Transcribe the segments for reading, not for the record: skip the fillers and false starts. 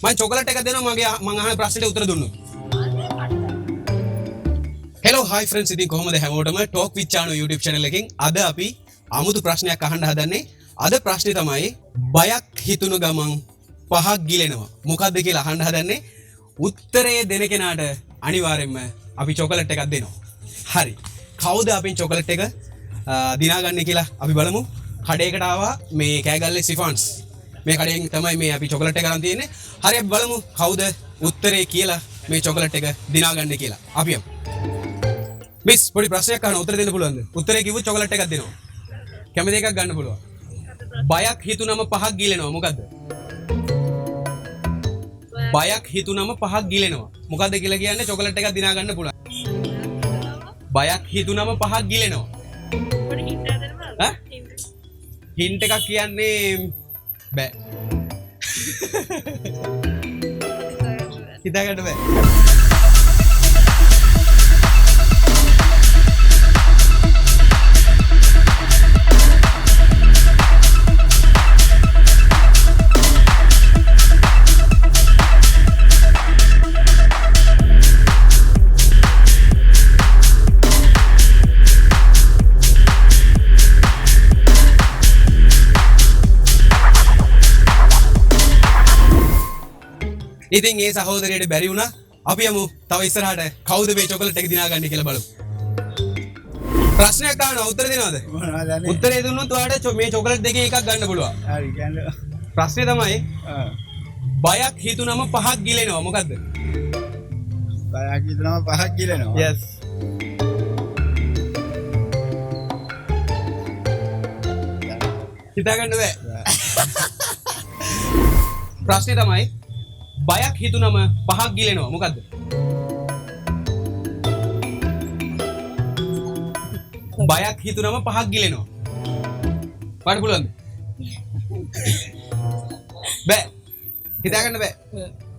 මම චොකලට් එකක් දෙනවා මම අහන ප්‍රශ්නෙට උත්තර දුන්නොත්. හෙලෝ හයි ෆ්‍රෙන්ඩ්ස්, ඉතින් කොහොමද හැමෝටම ටෝක් විත් චානෝ YouTube channel එකෙන් අද අපි අමුතු ප්‍රශ්නයක් අහන්න හදන්නේ. අද ප්‍රශ්නේ තමයි බයක් හිතුණු ගමන් පහක් ගිලෙනවා. මොකද්ද කියලා අහන්න හදන්නේ. උත්තරේ දෙන කෙනාට අනිවාර්යෙන්ම අපි චොකලට් එකක් දෙනවා. හරි. කවුද අපෙන් චොකලට් එක දිනාගන්නේ කියලා අපි බලමු. කඩේකට ආවා මේ කෑගල්ලේ සිෆාන්ස්. මේ කඩෙන් තමයි මේ අපි චොකලට් එක ගන්න තියෙන්නේ. හරි අපි බලමු කවුද උත්තරේ කියලා මේ චොකලට් එක දිනාගන්නේ කියලා. අපි යමු. මිස් පොඩි ප්‍රශ්නයක් අහන්න උත්තර දෙන්න පුළුවන්ද? උත්තරේ කිව්වොත් චොකලට් එකක් දෙනවා. කැමති එකක් ගන්න පුළුවන්. බයක් හිතුනම පහක් ගිලෙනවා. මොකද්ද? බයක් හිතුනම පහක් ගිලෙනවා. මොකද්ද කියලා කියන්නේ චොකලට් එකක් දිනා ගන්න පුළුවන්. බයක් හිතුනම පහක් ගිලෙනවා. පොඩි හින්ට් එකක් දෙන්න. හින්ට් එකක් කියන්නේ බෑ. හිතා ගන්න බෑ. ඉතින් ඒ සහෝදරයට බැරි වුණා. අපි යමු තව ඉස්සරහට කවුද මේ චොකලට් එක දිනාගන්නේ කියලා බලමු. ප්‍රශ්නයක් අහනවා උත්තර දෙනවද? උත්තරේ දුන්නොත් ඔයාලට මේ චොකලට් දෙකේ එකක් ගන්න පුළුවන්. හරි ගන්න. ප්‍රශ්නේ තමයි බයක් හිතුනම පහක් ගිලෙනවා. මොකද්ද? බයක් හිතුනම පහක් ගිලෙනවා. yes. හිතා ගන්න බෑ. ප්‍රශ්නේ තමයි බයක් හිතුනම පහක් ගිලෙනවා. මොකද්ද? බයක් හිතුනම පහක් ගිලෙනවා. පාඩ පුළුවන්ද? බෑ. හිතා ගන්න බෑ.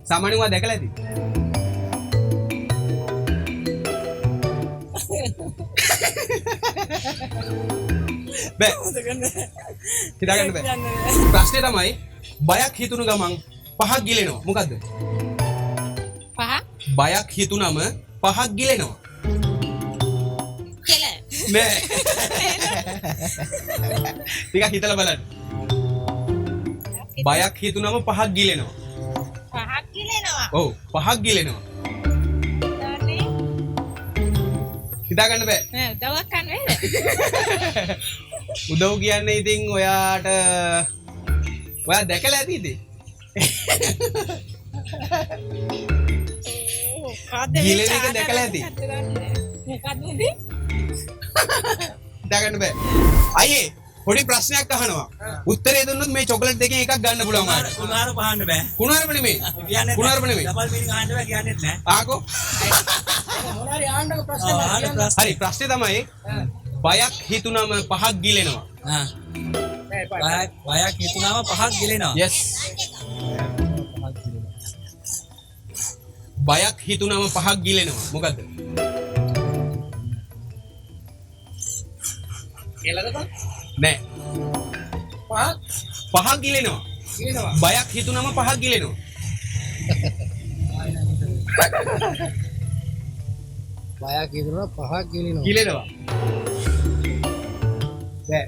සාමාන්‍යව දැකලා ඇති. බෑ. හිතා ගන්න බෑ. ප්‍රශ්නේ තමයි බයක් හිතුණු ගමන් පහක් ගිලෙනවා. මොකද්ද? පහ බයක් හිතුනම පහක් ගිලෙනවා. කෙල නෑ. ටිකක් හිතලා බලන්න. බයක් හිතුනම පහක් ගිලෙනවා. පහක් ගිලෙනවා. ඔව් පහක් ගිලෙනවා. දාන්නේ හිතා ගන්න බෑ. නෑ දවක් ගන්න වේද? උදව් කියන්නේ ඉතින් ඔයා දැකලා ඇති ඉතින්. ගිලෙන එක දැකලා ඇති. මොකද්ද උදේ? හිතාගන්න බෑ. අයියේ පොඩි ප්‍රශ්නයක් අහනවා. උත්තරේ දුන්නොත් මේ චොකලට් දෙකෙන් එකක් ගන්න පුළුවන් ආර. කුමාර පහන්න බෑ. කුණාරප නෙමෙයි. කුණාරප නෙමෙයි. ඩබල් මීනින් අහන්න බෑ කියන්නේත් නෑ. ආකෝ. මොනාරි ආන්නක ප්‍රශ්නේ. හරි ප්‍රශ්නේ තමයි බයක් හිතුනම පහක් ගිලෙනවා. බයක් හිතුනම පහක් ගිලෙනවා. yes. බයක් හිතුනම පහක් ගිලෙනවා. මොකද්ද? කියලාද බං? නෑ. පහක් ගිලෙනවා. ගිලෙනවා. බයක් හිතුනම පහක් ගිලෙනවා. බයක් හිතුනම පහක් ගිලෙනවා. ගිලෙනවා. බෑ.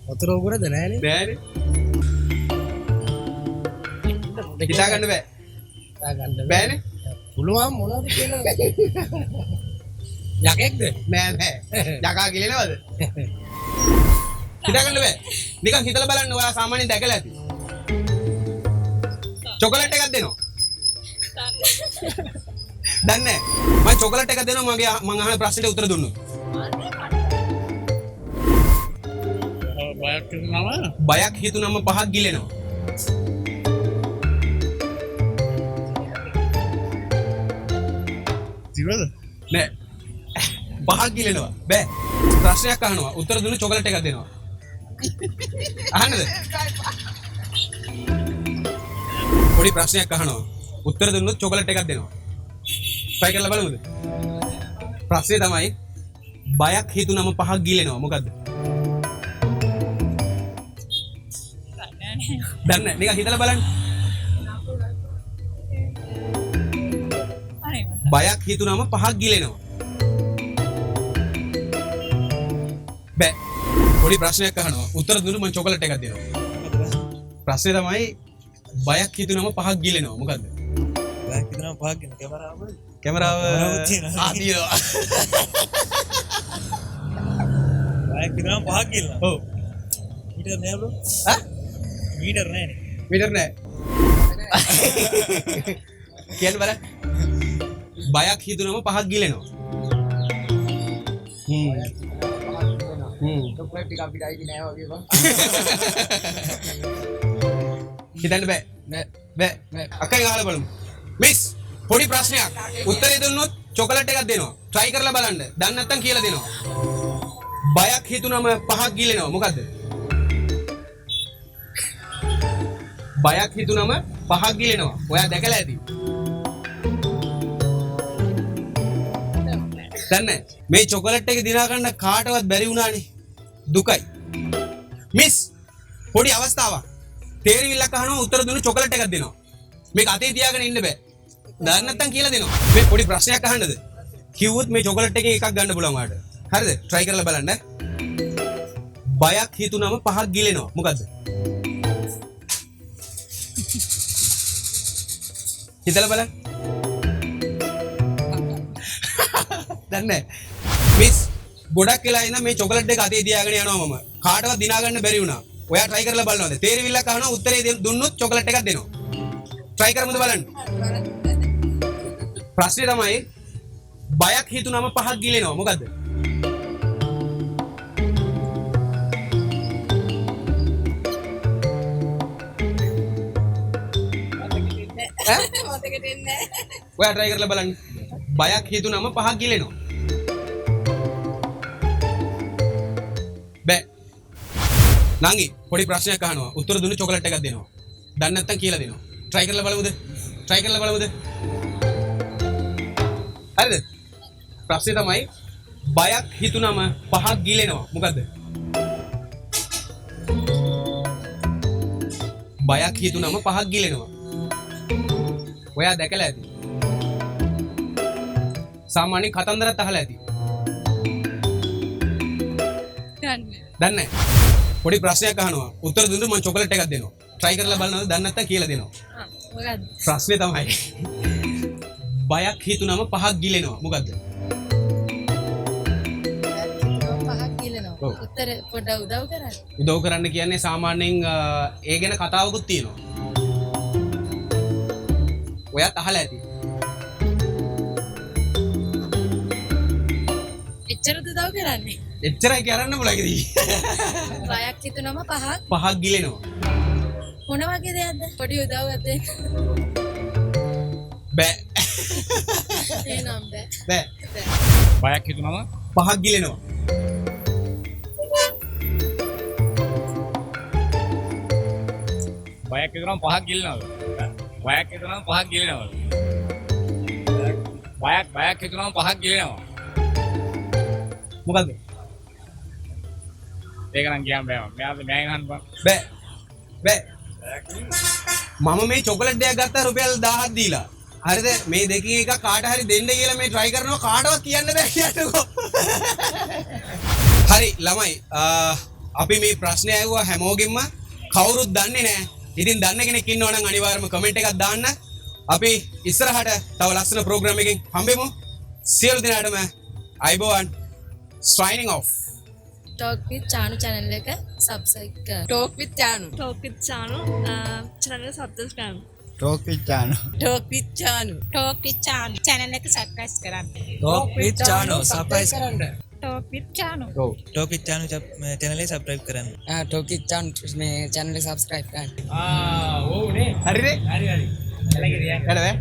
වතුර උගරද නෑනේ. බෑනේ. හිතා ගන්න බෑ. හිතා ගන්න බෑනේ. පුළුවන් මොනවද කියලා. යකෙක්ද? නෑ නෑ. යකා ගිලෙනවද? හිතා ගන්න බෑ. නිකන් හිතලා බලන්න ඔයා සාමාන්‍යයෙන් දැකලා ඇති. චොකලට් එකක් දෙනවා. දන්නේ නෑ. මම චොකලට් එකක් දෙනවා මම අහන ප්‍රශ්නෙට උත්තර දුන්නොත්. බයක් හිතුනම පහක් ගිලෙනවා. ජීවද? නෑ. පහක් ගිලෙනවා. බෑ. ප්‍රශ්නයක් අහනවා. උත්තර දුන්න චොකලට් එකක් දෙනවා. අහන්නද? පොඩි ප්‍රශ්නයක් අහනවා. උත්තර දුන්නොත් චොකලට් එකක් දෙනවා. try කරලා බලමුද? ප්‍රශ්නේ තමයි බයක් හිතුනම පහක් ගිලෙනවා. මොකද්ද? දන්නේ නැහැ. නිකන් හිතලා බලන්න. බයක් හිතුනම පහක් ගිලෙනවා. බෑ. පොඩි ප්‍රශ්නයක් අහනවා. උත්තර දුන්නොත් මම චොකලට් එකක් දෙනවා. ප්‍රශ්නේ තමයි බයක් හිතුනම පහක් ගිලෙනවා. මොකද්ද? බයක් හිතුනම පහක් ගිලන කැමරාව තියෙනවා. තියෙනවා. බයක් හිතුනම පහක් ගිලන. ඔව්. මීටර් නෑ බ්‍රෝ. ඈ? මීටර් නෑනේ. මීටර් නෑ. කියන්න බලන්න. බයක් හිතුනම පහක් ගිලෙනවා. චොක්ලට් ටික අපිට අයිති නෑ වගේ බං. හිතන්න බෑ. බෑ. අක්කයි ගහලා බලමු. මිස් පොඩි ප්‍රශ්නයක්. උත්තරේ දුන්නොත් චොකලට් එකක් දෙනවා. try කරලා බලන්න. දන්නේ නැත්නම් කියලා දෙනවා. බයක් හිතුනම පහක් ගිලෙනවා. මොකද්ද? බයක් හිතුනම පහක් ගිලෙනවා. ඔයා දැකලා ඇති. දන්නේ මේ චොකලට් එක දිනා ගන්න කාටවත් බැරි වුණානේ. දුකයි. මිස් පොඩි අවස්ථාවක්. තේරිවිල්ලක් අහනවා උත්තර දුන්න චොකලට් එකක් දෙනවා. මේක අතේ තියාගෙන ඉන්න බෑ. දාන්න නැත්තම් කියලා දෙනවා. මේ පොඩි ප්‍රශ්නයක් අහන්නද? කිව්වොත් මේ චොකලට් එකේ එකක් ගන්න පුළුවන් වාට. හරිද? try කරලා බලන්න. බයක් හිතුනම පහක් ගිලෙනවා. මොකද්ද? හිතලා බලන්න. දන්නේ මිස් ගොඩක් වෙලා ඉඳන් මේ චොකලට් එක අතේ තියාගෙන යනවා මම. කාටවත් දිනා ගන්න බැරි වුණා. ඔයා try කරලා බලනවාද? තේරිවිල්ලක් අහනවා උත්තරේ දුන්නොත් චොකලට් එකක් දෙනවා. try කරමුද බලන්න. ප්‍රශ්නේ තමයි බයක් හිතුනම පහක් ගිලෙනවා. මොකද්ද? මතක දෙන්නේ ඔයා try කරලා බලන්න. බයක් හිතුනම පහක් ගිලෙනවා. බෑ. නංගි පොඩි ප්‍රශ්නයක් අහනවා. උත්තර දුන්න චොකලට් එකක් දෙනවා. දන්නේ නැත්තම් කියලා දෙනවා. try කරලා බලමුද? try කරලා බලමුද? හරිද? ප්‍රශ්නේ තමයි බයක් හිතුනම පහක් ගිලෙනවා. මොකද්ද? බයක් හිතුනම පහක් ගිලෙනවා. ඔයා දැකලා ඇති. සාමාන්‍යයෙන් කතන්දරත් අහලා ඇති. දන්නේ නැහැ. පොඩි ප්‍රශ්නයක් අහනවා. උත්තර දුන්නොත් මම චොකලට් එකක් දෙනවා. try කරලා බලනවාද? දන්නේ නැත්තම් කියලා දෙනවා. මොකද්ද? ප්‍රශ්නේ තමයි බයක් හිතුනම පහක් ගිලෙනවා. මොකද්ද? පහක් ගිලනවා. ඔව්. උත්තර පොඩ්ඩක් උදව් කරන්න. උදව් කරන්න කියන්නේ සාමාන්‍යයෙන් ඒ ගැන කතාවකුත් තියෙනවා. ඔයාත් අහලා ඇති. එච්චරද උදව් කරන්නේ? එච්චරයි කරන්න පුළුවන්. බයක් හිතුනම පහක් ගිලෙනවා. මොන වගේ දෙයක්ද? පොඩි උදව්වක් දෙන්න. බෑ. එනම් බෑ. බෑ. බයක් හිතුනම පහක් ගිලෙනවා. බයක් හිතුනම පහක් ගිලනවලු. බයක් හිතුනම පහක් ගිලනවලු. බයක් හිතුනම පහක් ගිලනවා. මොකද්ද? ඒක නම් කියන්න බෑ. මෙයාද මෑන් අහන්න බෑ. බෑ. බෑ. මම මේ චොකලට් එකක් ගත්තා රුපියල් 1000ක් දීලා. හරිද? මේ දෙකේ එකක් කාට හරි දෙන්න කියලා මේ try කරනවා කාටවත් කියන්න බෑ කියන්නකෝ. හරි ළමයි අපි මේ ප්‍රශ්නේ ඇහුවා හැමෝගෙම කවුරුත් දන්නේ නැහැ. ඉතින් දන්න කෙනෙක් ඉන්නවා නම් අනිවාර්යයෙන්ම කමෙන්ට් එකක් දාන්න. අපි ඉස්සරහට තව ලස්සන ප්‍රෝග්‍රෑම් එකකින් හම්බෙමු. සියලු දෙනාටම අයබෝවන් signing off. Talk with Chanu channel එක subscribe කරන්න. Talk with Chanu. Talk with Chanu channel subscribe. Talk with Chanu. Talk with Chanu. Talk with Chanu channel එක subscribe කරන්න. Talk with Chanu surprise කරන්න. Talk with Chanu. Talk with Chanu channel එක subscribe කරන්න. Talk with චානු මේ channel එක subscribe කරන්න. ඔව්නේ. හරිද? හරි. හරිද?